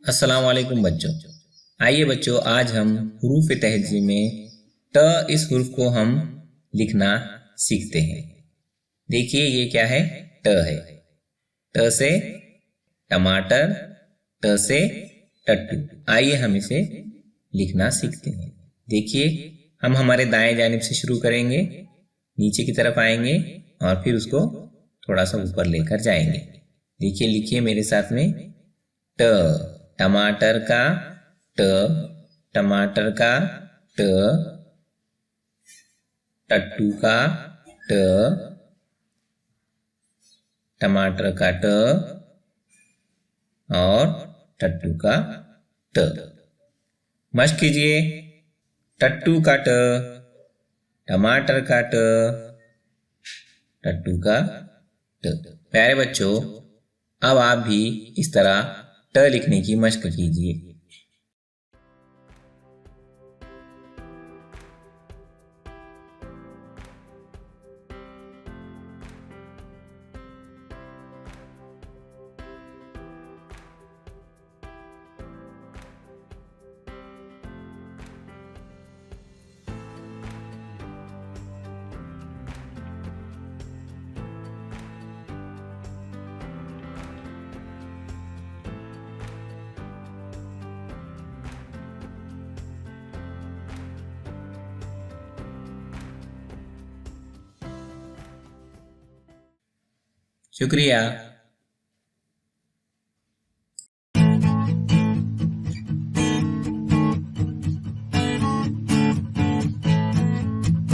अस्सलाम वालेकुम बच्चों। आइए बच्चों, आज हम हरूफ तहजी में ट इस हुर्फ को हम लिखना सीखते हैं। देखिए ये क्या है, ट है। ट से टमाटर, ट से टट्टू। आइए हम इसे लिखना सीखते हैं। देखिए हम हमारे दाएं जानिब से शुरू करेंगे, नीचे की तरफ आएंगे और फिर उसको थोड़ा सा ऊपर लेकर जाएंगे। देखिए लिखिए मेरे साथ में, ट टमाटर का ट, टमाटर का ट, टट्टू का ट, टमाटर का ट और टट्टू का ट। मश्क कीजिए, टट्टू का ट, टमाटर का ट, टट्टू का ट। प्यारे बच्चों, अब आप भी इस तरह ट लिखने की मश्क कीजिए। शुक्रिया।